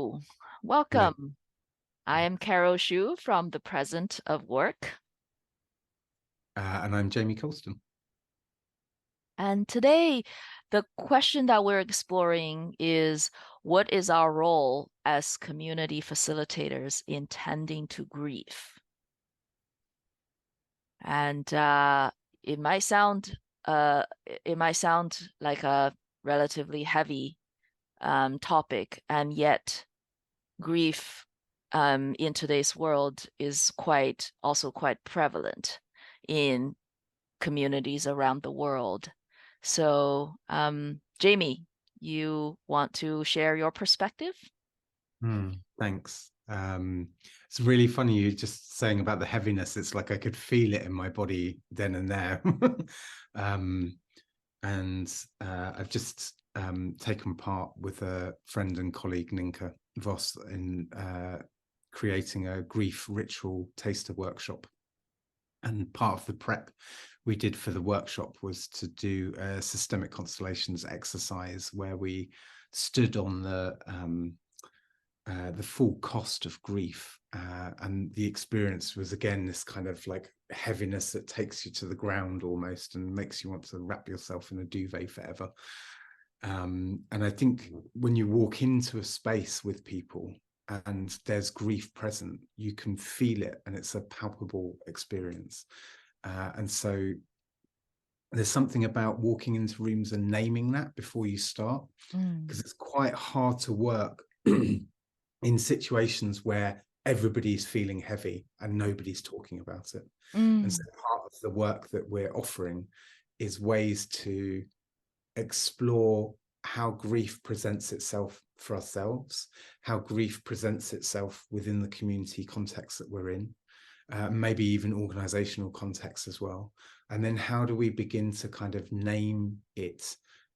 Hello, Hello. welcome. I am Carol Xu from the Present of Work. And I'm Jamie Colston. And today, the question that we're exploring is what is our role as community facilitators in tending to grief? And it might sound it might sound like a relatively heavy topic, and yet grief in today's world is also quite prevalent in communities around the world. So, Jamie, you want to share your perspective? Thanks. It's really funny you just saying about the heaviness. It's like I could feel it in my body then and there. um, and I've just taken part with a friend and colleague, Ninka Voss, in creating a grief ritual taster workshop. And part of the prep we did for the workshop was to do a systemic constellations exercise where we stood on the full cost of grief, and the experience was again this kind of like heaviness that takes you to the ground almost and makes you want to wrap yourself in a duvet forever. And I think when you walk into a space with people and there's grief present, you can feel it and it's a palpable experience. And so there's something about walking into rooms and naming that before you start, because it's quite hard to work in situations where everybody's feeling heavy and nobody's talking about it. And so part of the work that we're offering is ways to explore how grief presents itself for ourselves, how grief presents itself within the community context that we're in, maybe even organizational context as well. And then how do we begin to kind of name it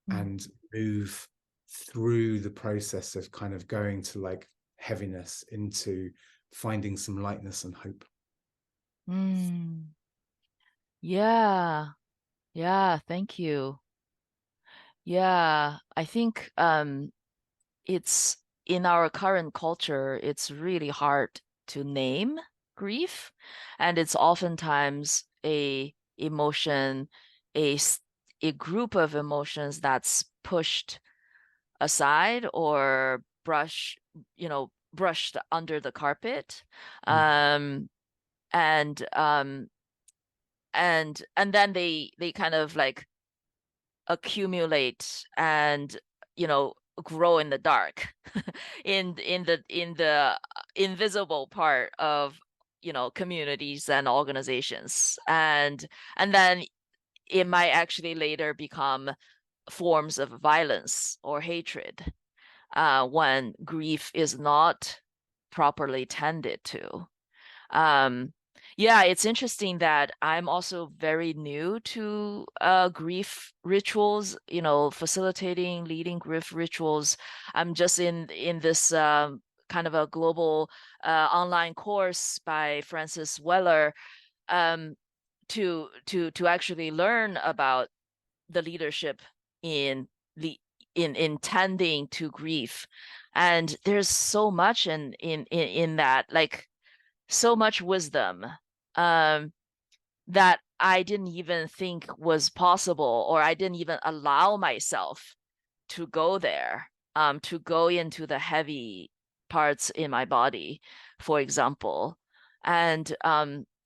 and move through the process of kind of going to like heaviness into finding some lightness and hope. Yeah, yeah, thank you. Yeah, I think it's in our current culture, it's really hard to name grief, and it's oftentimes a emotion, a group of emotions that's pushed aside or brushed under the carpet. Um, and and then they kind of like accumulate and grow in the dark in the invisible part of communities and organizations, and then it might actually later become forms of violence or hatred when grief is not properly tended to. um yeah, it's interesting that I'm also very new to grief rituals, facilitating, leading grief rituals. I'm just in this kind of a global online course by Francis Weller, um, to actually learn about the leadership in the in tending to grief. And there's so much in that, like so much wisdom um, that I didn't even think was possible, or I didn't even allow myself to go there, to go into the heavy parts in my body, for example. And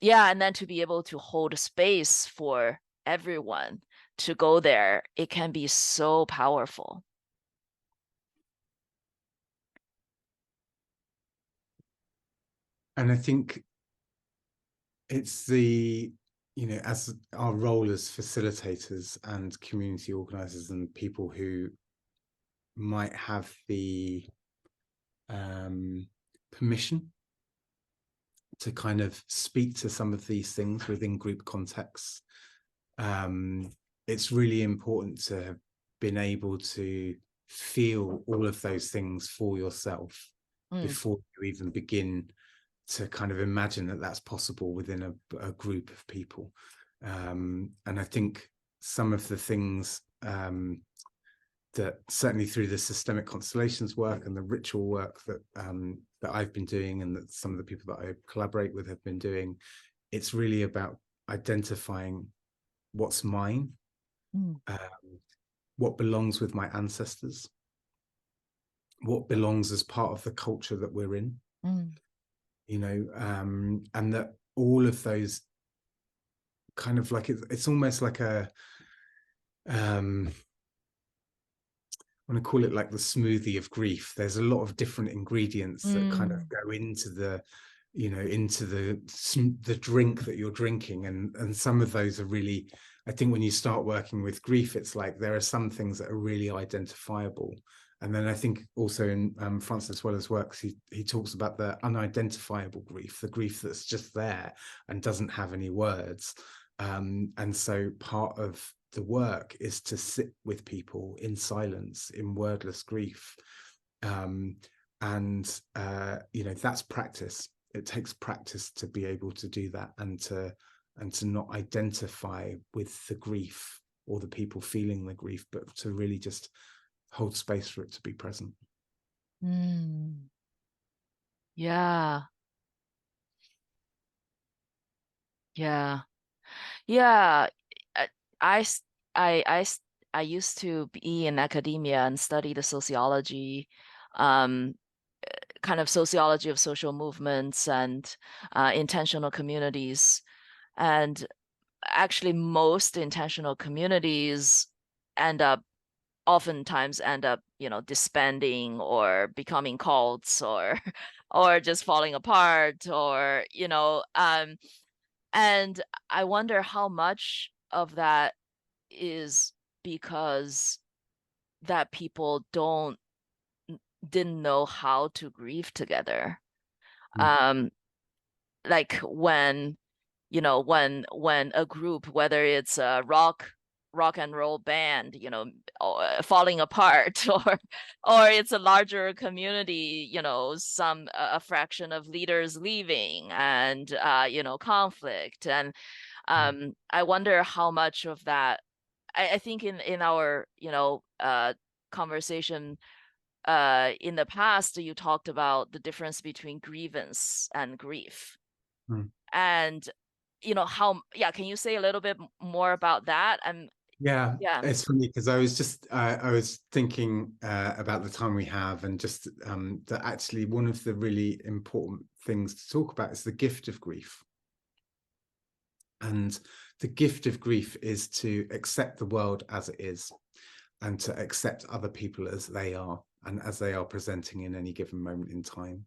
yeah, and then to be able to hold space for everyone to go there, it can be so powerful. And I think it's as our role as facilitators and community organizers and people who might have the permission to kind of speak to some of these things within group contexts. It's really important to have been able to feel all of those things for yourself before you even begin to kind of imagine that that's possible within a group of people. And I think some of the things that certainly through the systemic constellations work and the ritual work that that I've been doing, and that some of the people that I collaborate with have been doing, it's really about identifying what's mine, what belongs with my ancestors, what belongs as part of the culture that we're in, you know, and that all of those kind of like, it's almost like a, I want to call it like the smoothie of grief. There's a lot of different ingredients that kind of go into the, you know, into the drink that you're drinking, and some of those are really, I think when you start working with grief, it's like there are some things that are really identifiable. And then I think also in Francis Weller's works, he talks about the unidentifiable grief, the grief that's just there and doesn't have any words. And so part of the work is to sit with people in silence, in wordless grief. And you know, that's practice. It takes practice to be able to do that, and to not identify with the grief or the people feeling the grief, but to really just hold space for it to be present. Yeah. Yeah. Yeah. I, I, s- I used to be in academia and study the sociology, um, kind of sociology of social movements and intentional communities. And actually, most intentional communities end up oftentimes end up, you know, disbanding or becoming cults or or just falling apart, or, you know, and I wonder how much of that is because that people didn't know how to grieve together. Mm. Um, like when, you know, when a group, whether it's a rock and roll band, you know, falling apart, or it's a larger community, you know, some a fraction of leaders leaving, and you know, conflict. And I wonder how much of that, I think in our, you know, conversation in the past, you talked about the difference between grievance and grief. Mm. And you know, how, yeah, can you say a little bit more about that? And Yeah, yeah. it's funny because I was thinking about the time we have, and just that actually one of the really important things to talk about is the gift of grief. And the gift of grief is to accept the world as it is, and to accept other people as they are, and as they are presenting in any given moment in time.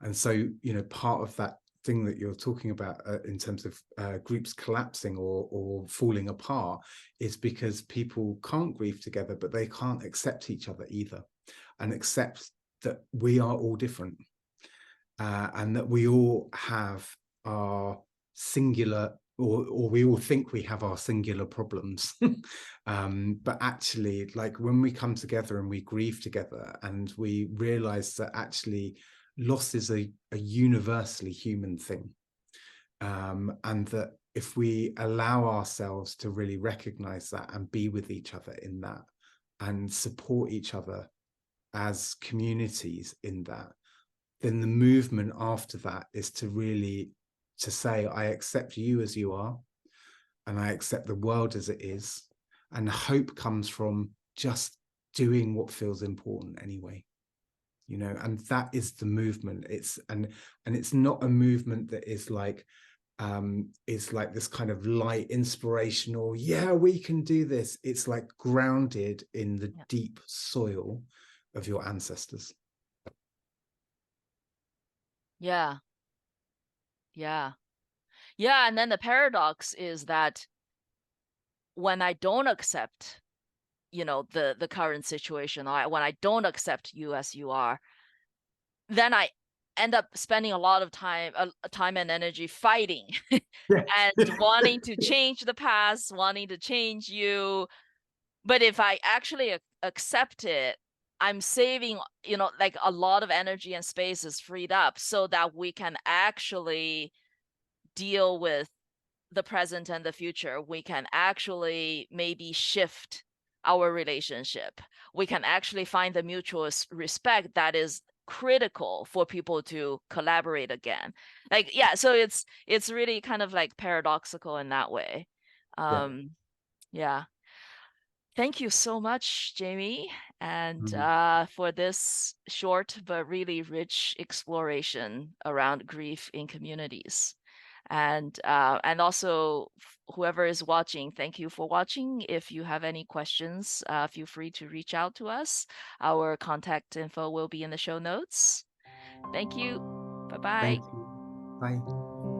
And so, you know, part of that thing that you're talking about in terms of groups collapsing or falling apart is because people can't grieve together, but they can't accept each other either, and accept that we are all different, and that we all have our singular, or we all think we have our singular problems. But actually, like when we come together and we grieve together, and we realize that actually loss is a universally human thing, and that if we allow ourselves to really recognize that and be with each other in that, and support each other as communities in that, then the movement after that is to really to say, I accept you as you are, and I accept the world as it is. And hope comes from just doing what feels important anyway, you know. And that is the movement. And it's not a movement that is like this kind of light inspirational, yeah, we can do this. It's like grounded in the deep soil of your ancestors. Yeah. Yeah. Yeah. And then the paradox is that when I don't accept, you know, the current situation, or when I don't accept you as you are, then I end up spending a lot of time and energy fighting Yeah. and wanting to change the past, wanting to change you. But if I actually accept it, I'm saving, you know, like a lot of energy and space is freed up so that we can actually deal with the present and the future. We can actually maybe shift our relationship, we can actually find the mutual respect that is critical for people to collaborate again. Like, yeah, so it's really kind of like paradoxical in that way. Yeah. Yeah. Thank you so much, Jamie, and Mm. for this short but really rich exploration around grief in communities. And also, whoever is watching, thank you for watching. If you have any questions, feel free to reach out to us. Our contact info will be in the show notes. Thank you. Bye bye. Thank you. Bye.